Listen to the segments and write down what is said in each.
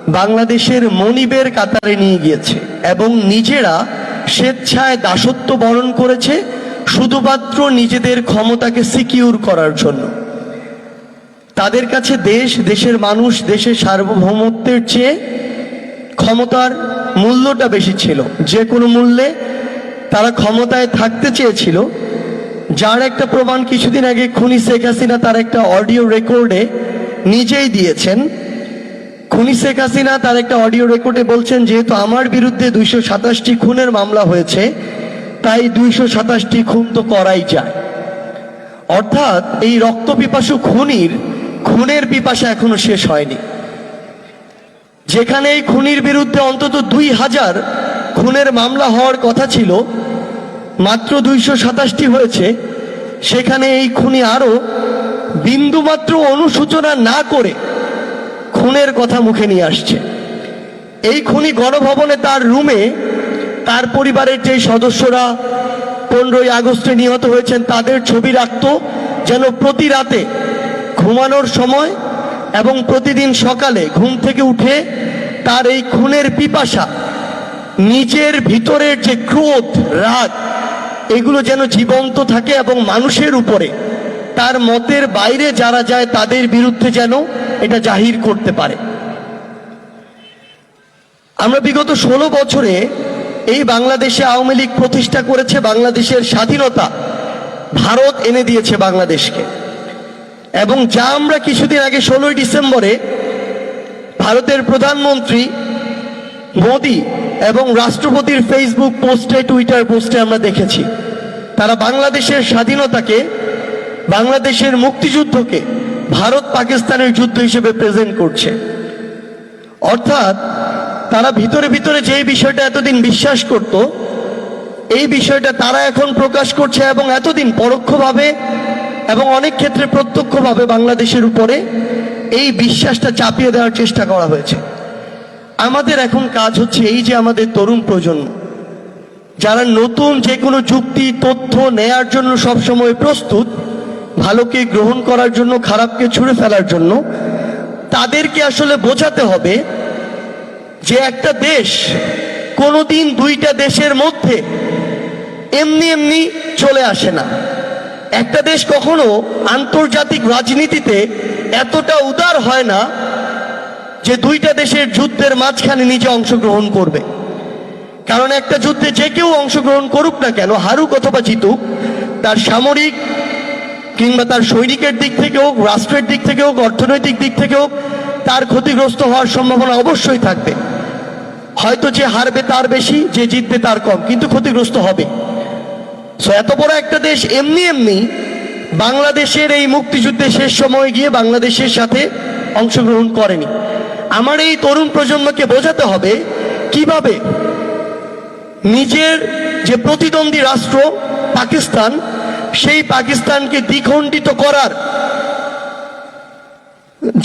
বাংলাদেশের মনিবের কাতারে নিয়ে গিয়েছে এবং নিজেরা স্বেচ্ছায় দাসত্ব বরণ করেছে শুধুমাত্র নিজেদের ক্ষমতাকে সিকিউর করার জন্য। তাদের কাছে দেশ, দেশের মানুষ, দেশের সার্বভৌমত্বের চেয়ে ক্ষমতার মূল্যটা বেশি ছিল। যে কোনো মূল্যে তারা ক্ষমতায় থাকতে চেয়েছিল, যার একটা প্রমাণ কিছুদিন আগে খুনি শেখ হাসিনা তার একটা অডিও রেকর্ডে নিজেই দিয়েছেন। খুনি শেখ হাসিনা তার একটা অডিও রেকর্ডে বলছেন, যেহেতু আমার বিরুদ্ধে 227টি খুনের মামলা হয়েছে, তাই 227টি খুন তো করাই যায়। অর্থাৎ এই রক্তপিপাসু খুনের পিপাসা এখনো শেষ হয়নি। যেখানে এই খুনির বিরুদ্ধে অন্তত 2000 খুনের মামলা হওয়ার কথা ছিল, মাত্র 227টি হয়েছে। সেখানে এই খুনি আরো বিন্দুমাত্র অনুশোচনা না করে খুনের কথা মুখে নিয়ে আসছে। এই খুনি গণভবনে তার রুমে তার পরিবারের যে সদস্যরা 15ই আগস্টে নিহত হয়েছেন তাদের ছবি রাখত, যেন প্রতি রাতে ঘুমানোর সময় এবং প্রতিদিন সকালে ঘুম থেকে উঠে তার এই খুনের পিপাসা, নিজের ভিতরের যে ক্রোধ, রাগ, এগুলো যেন জীবন্ত থাকে এবং মানুষের উপরে, তার মতের বাইরে যারা যায় তাদের বিরুদ্ধে যেন এটা জাহির করতে পারে। আমরা বিগত 16 বছরে এই বাংলাদেশে আওয়ামী লীগ প্রতিষ্ঠা করেছে, বাংলাদেশের স্বাধীনতা ভারত এনে দিয়েছে বাংলাদেশকে। এবং যা আমরা কিছুদিন আগে 16ই ডিসেম্বরে ভারতের প্রধানমন্ত্রী মোদি এবং রাষ্ট্রপতির ফেসবুক পোস্টে, টুইটার পোস্টে আমরা দেখেছি, তারা বাংলাদেশের স্বাধীনতাকে, বাংলাদেশের মুক্তিযুদ্ধকে ভারত পাকিস্তানের যুদ্ধ হিসেবে প্রেজেন্ট করছে। অর্থাৎ তারা ভিতরে ভিতরে যে বিষয়টা এতদিন বিশ্বাস করত, এই বিষয়টা তারা এখন প্রকাশ করছে এবং এতদিন পরোক্ষভাবে এবং অনেক ক্ষেত্রে প্রত্যক্ষভাবে বাংলাদেশের উপরে এই বিশ্বাসটা চাপিয়ে দেওয়ার চেষ্টা করা হয়েছে। আমাদের এখন কাজ হচ্ছে এই যে আমাদের তরুণ প্রজন্ম, যারা নতুন যে কোনো যুক্তি, তথ্য নেয়ার জন্য সবসময় প্রস্তুত, ভালোকে গ্রহণ করার জন্য, খারাপকে ছুঁড়ে ফেলার জন্য, তাদেরকে আসলে বোঝাতে হবে যে একটা দেশ কোনোদিন দুইটা দেশের মধ্যে এমনি এমনি চলে আসে না। একটা দেশ কখনো আন্তর্জাতিক রাজনীতিতে এতটা উদার হয় না যে দুইটা দেশের যুদ্ধের মাঝখানে নিজে অংশগ্রহণ করবে। কারণ একটা যুদ্ধে যে কেউ অংশগ্রহণ করুক না কেন, হারুক অথবা জিতুক, তার সামরিক কিংবা তার সৈনিকের দিক থেকে হোক, রাষ্ট্রের দিক থেকে হোক, অর্থনৈতিক দিক থেকে হোক, তার ক্ষতিগ্রস্ত হওয়ার সম্ভাবনা অবশ্যই থাকবে। হয়তো যে হারবে তার বেশি, যে জিতবে তার কম, কিন্তু ক্ষতিগ্রস্ত হবে। সো এত বড় একটা দেশ এমনি এমনি বাংলাদেশের এই মুক্তিযুদ্ধে শেষ সময়ে গিয়ে বাংলাদেশের সাথে অংশগ্রহণ করেনি। আমার এই তরুণ প্রজন্মকে বোঝাতে হবে কিভাবে নিজের যে প্রতিদ্বন্দ্বী রাষ্ট্র পাকিস্তান, সেই পাকিস্তানকে দ্বিখণ্ডিত করার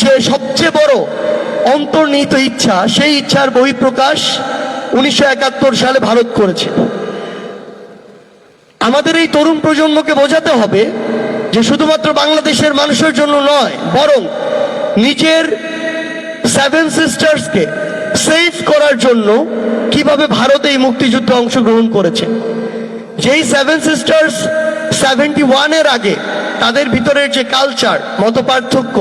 যে সবচেয়ে বড় অন্তর্নিহিত ইচ্ছা, সেই ইচ্ছার বহিঃপ্রকাশ 1971 সালে ভারত করেছে। আমাদের এই তরুণ প্রজন্মকে বোঝাতে হবে যে শুধুমাত্র বাংলাদেশের মানুষের জন্য নয়, বরং নিজের 7 সিস্টার্সকে সেভ করার জন্য কিভাবে ভারত এই মুক্তিযুদ্ধে অংশগ্রহণ করেছে। যেই 7 সিস্টার্স 71-এর আগে তাদের ভিতরের যে কালচার, মতপার্থক্য,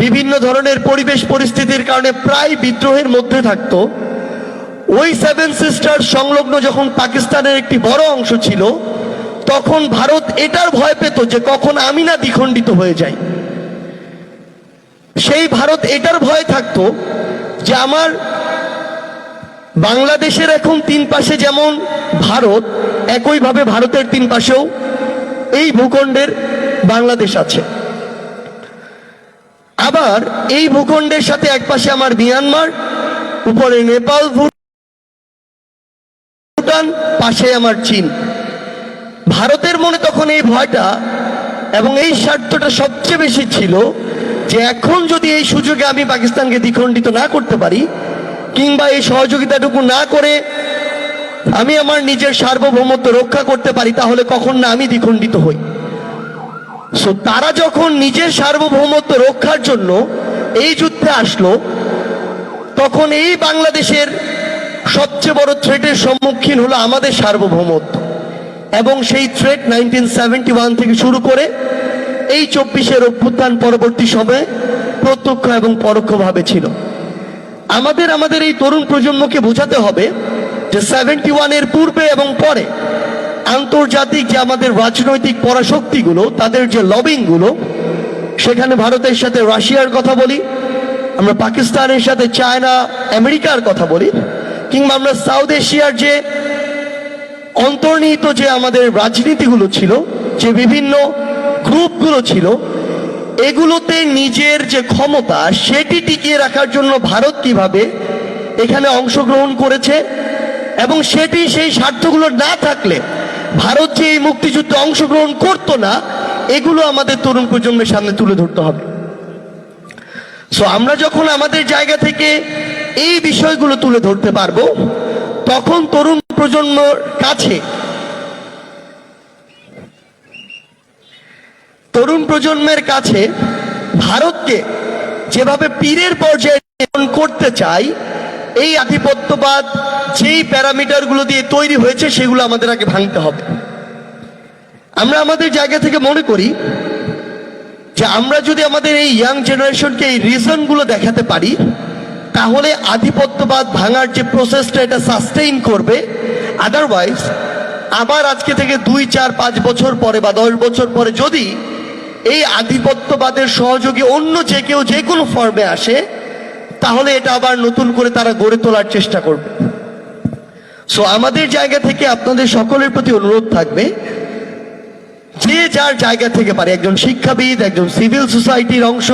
বিভিন্ন ধরনের পরিবেশ পরিস্থিতির কারণে প্রায় বিদ্রোহের মধ্যে থাকতো, ওই 7 সিস্টার্স সংলগ্ন যখন পাকিস্তানের একটি বড় অংশ ছিল, তখন ভারত এটার ভয় পেত যে কখন আমি না দ্বিখণ্ডিত হয়ে যাই। সেই ভারত এটার ভয় থাকতো যে আমার বাংলাদেশের এখন 3 পাশে যেমন ভারত, একইভাবে ভারতের 3 পাশেও এই ভূখণ্ডের বাংলাদেশ আছে। আবার এই ভূখণ্ডের সাথে এক পাশে আমার মিয়ানমার, উপরে নেপাল, ভুটান, পাশে আমার চীন। ভারতের মনে তখন এই ভয়টা এবং এই স্বার্থটা সবচেয়ে বেশি ছিল যে এখন যদি এই সুযোগে আমি পাকিস্তানকে দ্বিখণ্ডিত না করতে পারি, কিংবা এই সহযোগিতাটুকু না করে আমি আমার নিজের সার্বভৌমত্ব রক্ষা করতে পারি, তাহলে কখন না আমি দ্বিখণ্ডিত হই। সো তারা যখন নিজের সার্বভৌমত্ব রক্ষার জন্য এই যুদ্ধে আসলো, তখন তখন এই বাংলাদেশের সবচেয়ে বড় থ্রেটের সম্মুখীন হলো আমাদের সার্বভৌমত্ব, এবং সেই থ্রেট 1971 থেকে শুরু করে এই 24-এর অভ্যুত্থান পরবর্তী সময়ে প্রত্যক্ষ এবং পরোক্ষভাবে ছিল। আমাদের এই তরুণ প্রজন্মকে বোঝাতে হবে যে 71-এর পূর্বে এবং পরে আন্তর্জাতিক যে আমাদের রাজনৈতিক পরাশক্তিগুলো, তাদের যে লবিংগুলো, সেখানে ভারতের সাথে রাশিয়ার কথা বলি, আমরা পাকিস্তানের সাথে চায়না আমেরিকার কথা বলি, কিংবা আমরা সাউথ এশিয়ার যে অন্তর্নিহিত যে আমাদের রাজনীতিগুলো ছিল, যে বিভিন্ন গ্রুপগুলো ছিল, এগুলোতে নিজের যে ক্ষমতা সেটি টিকিয়ে রাখার জন্য ভারত কিভাবে এখানে অংশগ্রহণ করেছে, এবং সেটি সেই স্বার্থগুলো না থাকলে ভারত যে এই মুক্তিযুদ্ধে অংশগ্রহণ করতো না, এগুলো আমাদের তরুণ প্রজন্মের সামনে তুলে ধরতে হবে। সো আমরা যখন আমাদের জায়গা থেকে এই বিষয়গুলো তুলে ধরতে পারবো, তখন তরুণ প্রজন্মের কাছে ভারতকে যেভাবে পীরের পর্যায়ে করতে চাই, এই আধিপত্যবাদ যেই প্যারামিটারগুলো দিয়ে তৈরি হয়েছে সেগুলো আমাদের আগে ভাঙতে হবে। আমরা আমাদের জায়গা থেকে মনে করি যে আমরা যদি আমাদের এই ইয়াং জেনারেশনকে এই রিজনগুলো দেখাতে পারি, তাহলে আধিপত্যবাদ ভাঙার যে প্রসেসটা এটা সাস্টেইন করবে। আদারওয়াইজ আবার আজকে থেকে 2, 4, 5 বছর পরে বা 10 বছর পরে যদি এই আধিপত্যবাদের সহযোগী অন্য যে কেউ যে কোনো ফর্মে আসে, তাহলে এটা আবার নতুন করে তারা গড়ে তোলার চেষ্টা করবে। সো আমাদের জায়গা থেকে আপনাদের সকলের প্রতি অনুরোধ থাকবে, যে যার জায়গা থেকে পারে, একজন শিক্ষাবিদ, একজন সিভিল সোসাইটির অংশ,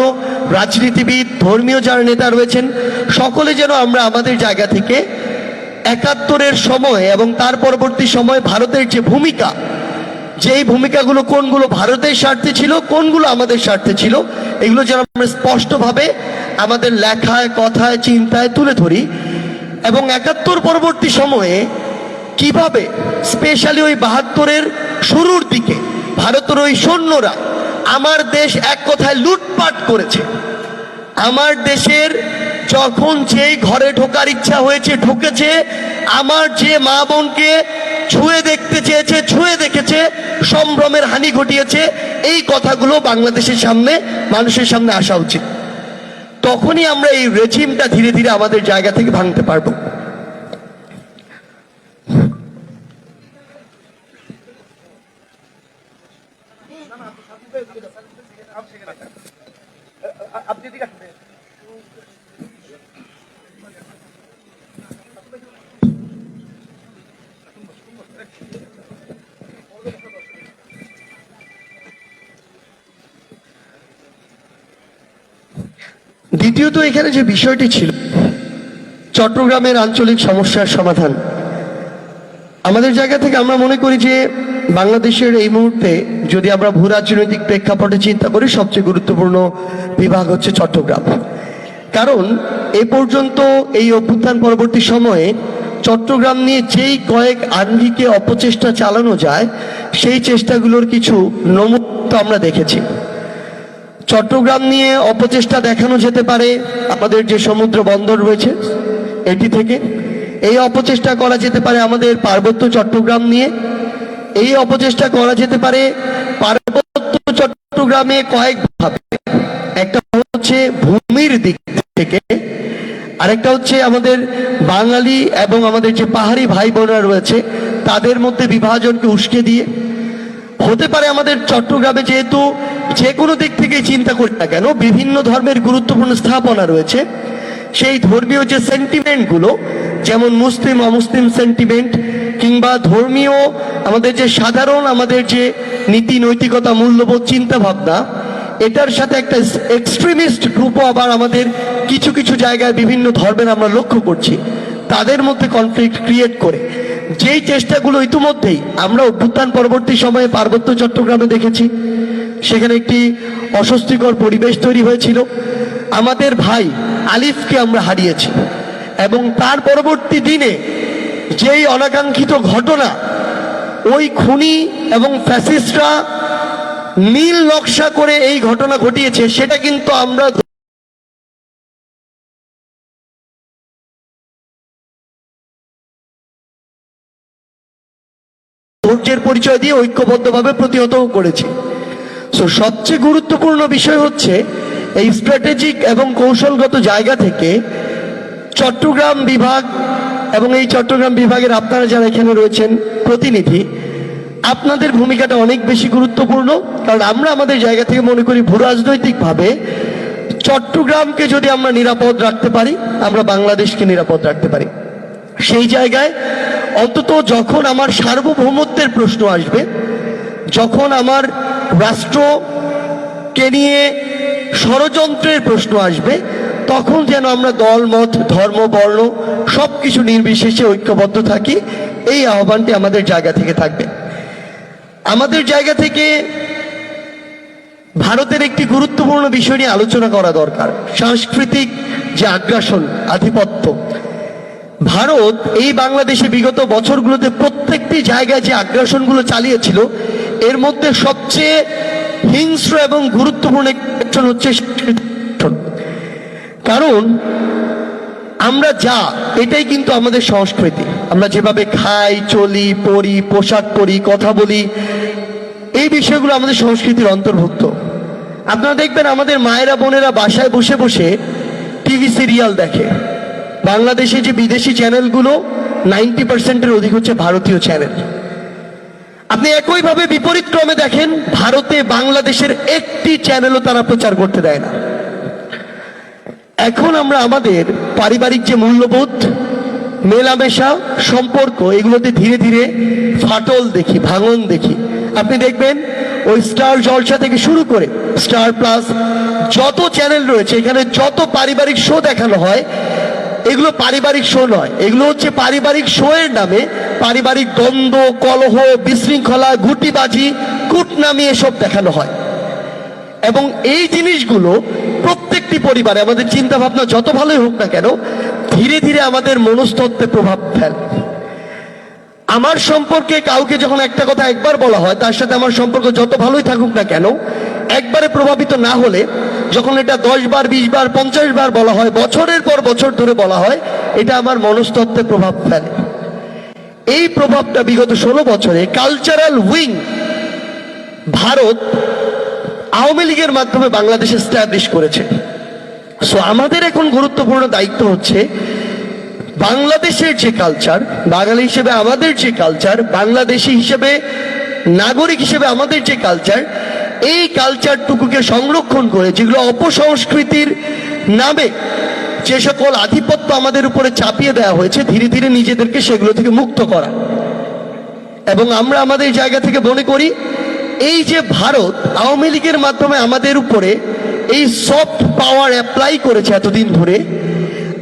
রাজনীতিবিদ, ধর্মীয় যারা নেতা রয়েছেন, সকলে যেন আমরা আমাদের জায়গা থেকে 71-এর সময় এবং তার পরবর্তী সময় ভারতের যে ভূমিকা, যেই ভূমিকাগুলো কোনগুলো ভারতের স্বার্থে ছিল, কোনগুলো আমাদের স্বার্থে ছিল, এগুলো যেন আমরা স্পষ্টভাবে আমাদের লেখায়, কথায়, চিন্তায় তুলে ধরি। এবং 71 পরবর্তী সময়ে কিভাবে স্পেশালি ওই 72-এর শুরুর দিকে ভারতের ওই সৈন্যরা আমার দেশ এক কথায় লুটপাট করেছে, আমার দেশের যখন যেই ঘরে ঢোকার ইচ্ছা হয়েছে ঢুকেছে, আমার যে মা বোনকে ছুঁয়ে দেখতে চেয়েছে ছুঁয়ে দেখেছে, সম্ভ্রমের হানি ঘটিয়েছে, এই কথাগুলো বাংলাদেশের সামনে, মানুষের সামনে আসা উচিত। তখনই আমরা এই রেজিমটা ধীরে ধীরে আমাদের জায়গা থেকে ভাঙতে পারবো। দ্বিতীয়ত, এখানে যে বিষয়টি ছিল চট্টগ্রামের আঞ্চলিক সমস্যার সমাধান, আমাদের জায়গা থেকে আমরা মনে করি যে বাংলাদেশের এই মুহূর্তে যদি আমরা ভূ রাজনৈতিক প্রেক্ষাপটে চিন্তা করি, সবচেয়ে গুরুত্বপূর্ণ বিভাগ হচ্ছে চট্টগ্রাম। কারণ এ পর্যন্ত এই অভ্যুত্থান পরবর্তী সময়ে চট্টগ্রাম নিয়ে যেই কয়েক আঙ্গিকে অপচেষ্টা চালানো যায়, সেই চেষ্টাগুলোর কিছু নমুনা আমরা দেখেছি। চট্টগ্রাম নিয়ে অপচেষ্টা দেখানো যেতে পারে আমাদের যে সমুদ্র বন্দর রয়েছে এটি থেকে, এই অপচেষ্টা করা যেতে পারে আমাদের পার্বত্য চট্টগ্রাম নিয়ে, এই অপচেষ্টা করা যেতে পারে পার্বত্য চট্টগ্রামে কয়েকভাবে। একটা হচ্ছে ভূমির দিক থেকে, আরেকটা হচ্ছে আমাদের বাঙালি এবং আমাদের যে পাহাড়ি ভাই বোনরা রয়েছে তাদের মধ্যে বিভাজনকে উস্কে দিয়ে। হতে পারে আমাদের চট্টগ্রামে যেহেতু যে কোনো দিক থেকে চিন্তা করি না কেন বিভিন্ন ধর্মের গুরুত্বপূর্ণ স্থাপনা রয়েছে, সেই ধর্মীয় যে সেন্টিমেন্টগুলো, যেমন মুসলিম অমুসলিম সেন্টিমেন্ট, কিংবা ধর্মীয় আমাদের যে সাধারণ আমাদের যে নীতি নৈতিকতা মূল্যবোধ চিন্তা ভাবনা, এটার সাথে একটা এক্সট্রিমিস্ট গ্রুপও আবার আমাদের কিছু কিছু জায়গায় বিভিন্ন ধর্মের আমরা লক্ষ্য করছি, তাদের মধ্যে কনফ্লিক্ট ক্রিয়েট করে যেই চেষ্টাগুলো ইতিমধ্যেই আমরা অভ্যুত্থান পরবর্তী সময়ে পার্বত্য চট্টগ্রামে দেখেছি, সেখানে একটি অস্বস্তিকর পরিবেশ তৈরি হয়েছিল। আমাদের ভাই আলিফকে আমরা হারিয়েছি, এবং তার পরবর্তী দিনে যেই অনাকাঙ্ক্ষিত ঘটনা, ওই খুনি এবং ফ্যাসিস্টরা নীল নকশা করে এই ঘটনা ঘটিয়েছে, সেটা কিন্তু আমরা ধৈর্যের পরিচয় দিয়ে ঐক্যবদ্ধভাবে প্রতিহত করেছি। সো সবচেয়ে গুরুত্বপূর্ণ বিষয় হচ্ছে এই স্ট্র্যাটেজিক এবং কৌশলগত জায়গা থেকে চট্টগ্রাম বিভাগ এবং এই চট্টগ্রাম বিভাগের আপনারা যারা এখানে রয়েছেন প্রতিনিধি, আপনাদের ভূমিকাটা অনেক বেশি গুরুত্বপূর্ণ। কারণ আমরা আমাদের জায়গা থেকে মনে করি ভূরাজনৈতিকভাবে চট্টগ্রামকে যদি আমরা নিরাপদ রাখতে পারি, আমরা বাংলাদেশকে নিরাপদ রাখতে পারি। সেই জায়গায় অন্তত যখন আমার সার্বভৌমত্বের প্রশ্ন আসবে, যখন আমার রাষ্ট্রকে নিয়ে ষড়যন্ত্রের প্রশ্ন আসবে, তখন যেন আমরা দল মত ধর্ম বর্ণ সবকিছু নির্বিশেষে ঐক্যবদ্ধ থাকি। এই আহ্বানটি আমাদের জায়গা থেকে থাকবে। আমাদের জায়গা থেকে ভারতের একটি গুরুত্বপূর্ণ বিষয় নিয়ে আলোচনা করা দরকার, সাংস্কৃতিক যে আগ্রাসন, আধিপত্য। ভারত এই বাংলাদেশে বিগত বছরগুলোতে প্রত্যেকটি জায়গায় যে আগ্রাসনগুলো চালিয়েছিল, এর মধ্যে সবচেয়ে হিংস্র এবং গুরুত্বপূর্ণ একজন হচ্ছে কারণ আমরা যা, এটাই কিন্তু আমাদের সংস্কৃতি। আমরা যেভাবে খাই, চলি, পড়ি, পোশাক পরি, কথা বলি, এই বিষয়গুলো আমাদের সংস্কৃতির অন্তর্ভুক্ত। আপনারা দেখবেন আমাদের মায়েরা বোনেরা বাসায় বসে বসে টিভি সিরিয়াল দেখে। বাংলাদেশে যে বিদেশি চ্যানেলগুলো 90%-এর অধিক হচ্ছে ভারতীয় চ্যানেল। আপনি একইভাবে বিপরীত ক্রমে দেখেন, ভারতে বাংলাদেশের একটি চ্যানেলও তারা প্রচার করতে দেয় না। এখন আমরা আমাদের পারিবারিক যে মূল্যবোধ, মেলামেশা, সম্পর্ক, এগুলোতে ধীরে ধীরে ফাটল দেখি, ভাঙন দেখি। আপনি দেখবেন ওই স্টার জলসা থেকে শুরু করে স্টার প্লাস যত চ্যানেল রয়েছে, এখানে যত পারিবারিক শো দেখানো হয়, এগুলো পারিবারিক শো নয়, এগুলো হচ্ছে পারিবারিক শো এর নামে পারিবারিক দ্বন্দ্ব, কলহ, বিশৃঙ্খলা, গুটিবাজি, কুটনামি এসব দেখানো হয়। এবং এই জিনিসগুলো প্রত্যেকটি পরিবারে, আমাদের চিন্তা ভাবনা যত ভালোই হোক না কেন, ধীরে ধীরে আমাদের মনস্তত্ত্বে প্রভাব ফেলে। আমার সম্পর্কে কাউকে যখন একটা কথা একবার বলা হয়, তার সাথে আমার সম্পর্ক যত ভালোই থাকুক না কেন, একবারে প্রভাবিত না হলে যখন এটা 10 বার, 20 বার, 50 বার বলা হয়, বছরের পর বছর ধরে বলা হয়, এটা আমার মনস্তত্ত্বে প্রভাব ফেলে। এই প্রভাবটা বিগত 16 বছরে কালচারাল উইং ভারত আওয়ামী লীগের মাধ্যমে বাংলাদেশে এস্টাবলিশ করেছে। সো আমাদের এখন গুরুত্বপূর্ণ দায়িত্ব হচ্ছে বাংলাদেশের যে কালচার, বাঙালি হিসেবে আমাদের যে কালচার, বাংলাদেশি হিসেবে, নাগরিক হিসেবে আমাদের যে কালচার, এই কালচারটুকুকে সংরক্ষণ করে যেগুলো অপসংস্কৃতির নামে যে সকল আধিপত্য আমাদের উপরে চাপিয়ে দেওয়া হয়েছে, ধীরে ধীরে নিজেদেরকে সেগুলো থেকে মুক্ত করা। এবং আমরা আমাদের জায়গা থেকে মনে করি এই যে ভারত আওয়ামী লীগের মাধ্যমে আমাদের উপরে এই সফট পাওয়ার অ্যাপ্লাই করেছে এতদিন ধরে,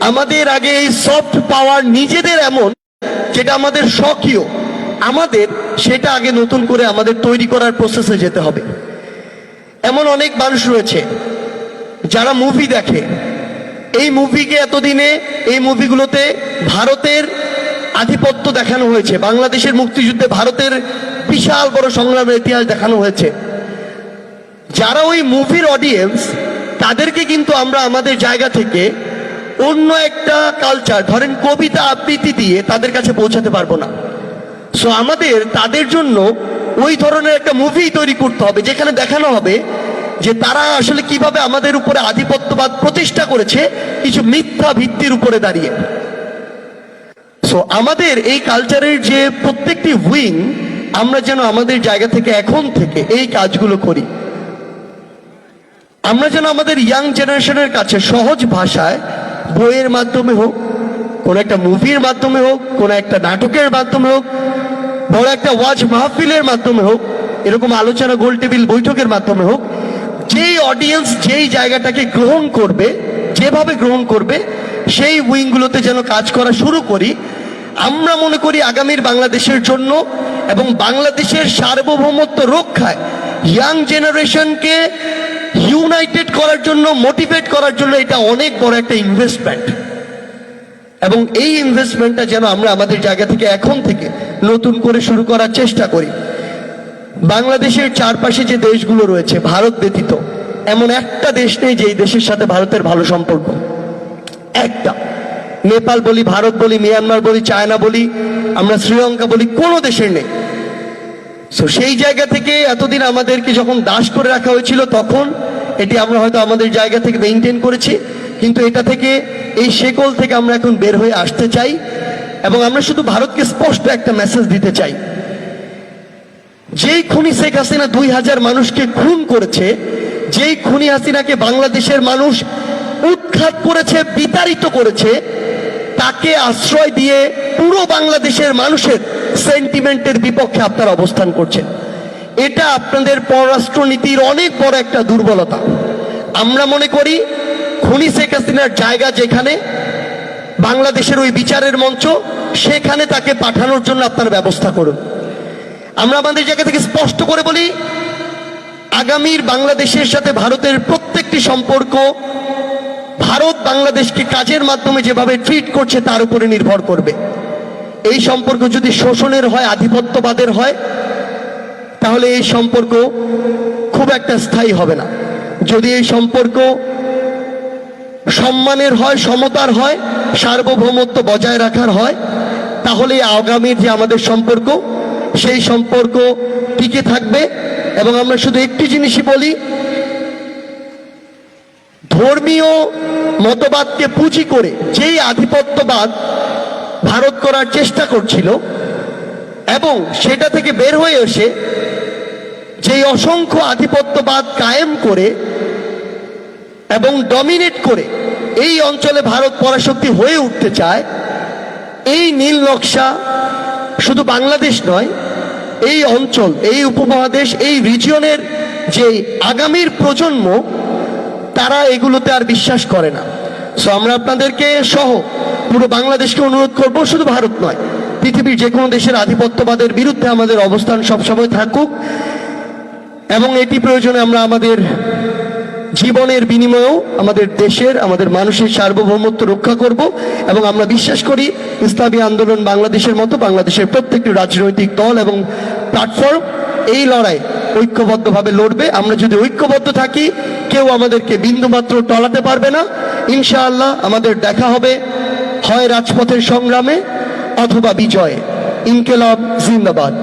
আমাদের আগে এই সফট পাওয়ার নিজেদের এমন যেটা আমাদের স্বকীয়, আমাদের সেটা আগে নতুন করে আমাদের তৈরি করার প্রসেসে যেতে হবে। এমন অনেক মানুষ রয়েছে যারা মুভি দেখে, এই মুভিকে এতদিনে এই মুভিগুলোতে ভারতের আধিপত্য দেখানো হয়েছে, বাংলাদেশের মুক্তিযুদ্ধে ভারতের বিশাল বড় সংগ্রামের ইতিহাস দেখানো হয়েছে। যারা ওই মুভির অডিয়েন্স, তাদেরকে কিন্তু আমরা আমাদের জায়গা থেকে অন্য একটা কালচার, ধরেন কবিতা আবৃত্তি দিয়ে তাদের কাছে পৌঁছাতে পারবো না। সো আমাদের তাদের জন্য ওই ধরনের একটা মুভি তৈরি করতে হবে, যেখানে দেখানো হবে যে তারা আসলে কিভাবে আমাদের উপরে আধিপত্যবাদ প্রতিষ্ঠা করেছে কিছু মিথ্যা ভিত্তির উপরে দাঁড়িয়ে। সো আমাদের এই কালচারের যে প্রত্যেকটি উইং, আমরা যেন আমাদের জায়গা থেকে এখন থেকে এই কাজগুলো করি। আমরা যেন আমাদের ইয়াং জেনারেশনের কাছে সহজ ভাষায়, বইয়ের মাধ্যমে হোক, কোন একটা মুভির মাধ্যমে হোক, কোন একটা নাটকের মাধ্যমে হোক, বড় একটা ওয়াজ মাহফিলের মাধ্যমে হোক, এরকম আলোচনা গোল টেবিল বৈঠকের মাধ্যমে হোক, যেই অডিয়েন্স যেই জায়গাটাকে গ্রহণ করবে, যেভাবে গ্রহণ করবে, সেই উইংগুলোতে যেন কাজ করা শুরু করি। আমরা মনে করি আগামীর বাংলাদেশের জন্য এবং বাংলাদেশের সার্বভৌমত্ব রক্ষায় ইয়াং জেনারেশনকে ইউনাইটেড করার জন্য, মোটিভেট করার জন্য এটা অনেক বড় একটা ইনভেস্টমেন্ট। এবং এই ইনভেস্টমেন্টটা যেন আমরা আমাদের জায়গা থেকে এখন থেকে নতুন করে শুরু করার চেষ্টা করি। বাংলাদেশের চারপাশে যে দেশগুলো রয়েছে ভারত ব্যতীত, এমন একটা দেশ নেই যেই দেশের সাথে ভারতের ভালো সম্পর্ক। একটা, নেপাল বলি, ভারত বলি, মিয়ানমার বলি, চায়না বলি, আমরা শ্রীলঙ্কা বলি, কোনো দেশের নেই। সো সেই জায়গা থেকে এতদিন আমাদেরকে যখন দাস করে রাখা হয়েছিল, তখন এটি আমরা হয়তো আমাদের জায়গা থেকে মেনটেন করেছি, কিন্তু এটা থেকে, এই শেকল থেকে আমরা এখন বের হয়ে আসতে চাই। এবং আমরা শুধু ভারতকে স্পষ্ট একটা মেসেজ দিতে চাই, যেই খুনি শেখ হাসিনা 2000 মানুষকে খুন করেছে, যেই খুনি হাসিনাকে বাংলাদেশের মানুষ উৎখাত করেছে, বিতাড়িত করেছে, তাকে আশ্রয় দিয়ে পুরো বাংলাদেশের মানুষের সেন্টিমেন্টের বিপক্ষে আপনারা অবস্থান করছেন। এটা আপনাদের পররাষ্ট্রনীতির অনেক বড় একটা দুর্বলতা। আমরা মনে করি খুনি শেখ হাসিনার জায়গা যেখানে, বাংলাদেশের ওই বিচারের মঞ্চ, সেখানে তাকে পাঠানোর জন্য আপনারা ব্যবস্থা করুন। আমরা আমাদের জায়গা থেকে স্পষ্ট করে বলি, আগামীর বাংলাদেশের সাথে ভারতের প্রত্যেকটি সম্পর্ক ভারত বাংলাদেশকে কাজের মাধ্যমে যেভাবে ট্রিট করছে তার উপরে নির্ভর করবে। এই সম্পর্ক যদি শোষণের হয়, আধিপত্যবাদের হয়, তাহলে এই সম্পর্ক খুব একটা স্থায়ী হবে না। যদি এই সম্পর্ক সম্মানের হয়, সমতার হয়, সার্বভৌমত্ব বজায় রাখার হয়, তাহলে আগামীর যে আমাদের সম্পর্ক, সেই সম্পর্ক টিকে থাকবে। এবং আমরা শুধু একটি জিনিসই বলি, ধর্মীয় মতবাদকে পুঁজি করে যেই আধিপত্যবাদ ভারত করার চেষ্টা করছিল, এবং সেটা থেকে বের হয়ে এসে যেই অসংখ্য আধিপত্যবাদ কায়েম করে এবং ডমিনেট করে এই অঞ্চলে ভারত পরাশক্তি হয়ে উঠতে চায়, এই নীল নকশা শুধু বাংলাদেশ নয়, এই অঞ্চল, এই উপমহাদেশ, এই রিজিয়নের যে আগামীর প্রজন্ম, তারা এগুলোতে আর বিশ্বাস করে না। সো আমরা আপনাদেরকে সহ পুরো বাংলাদেশকে অনুরোধ করব, শুধু ভারত নয়, পৃথিবীর যে কোনো দেশের আধিপত্যবাদের বিরুদ্ধে আমাদের অবস্থান সবসময় থাকুক, এবং এটি প্রয়োজনে আমরা আমাদের জীবনের বিনিময়েও আমাদের দেশের, আমাদের মানুষের সার্বভৌমত্ব রক্ষা করব। এবং আমরা বিশ্বাস করি ইসলামী আন্দোলন বাংলাদেশের মতো বাংলাদেশের প্রত্যেকটি রাজনৈতিক দল এবং প্ল্যাটফর্ম এই লড়াই ঐক্যবদ্ধভাবে লড়বে। আমরা যদি ঐক্যবদ্ধ থাকি, কেউ আমাদেরকে বিন্দুমাত্র টলাতে পারবে না। ইনশাআল্লাহ আমাদের দেখা হবে হয় রাজপথের সংগ্রামে অথবা বিজয়ে। ইনকিলাব জিন্দাবাদ।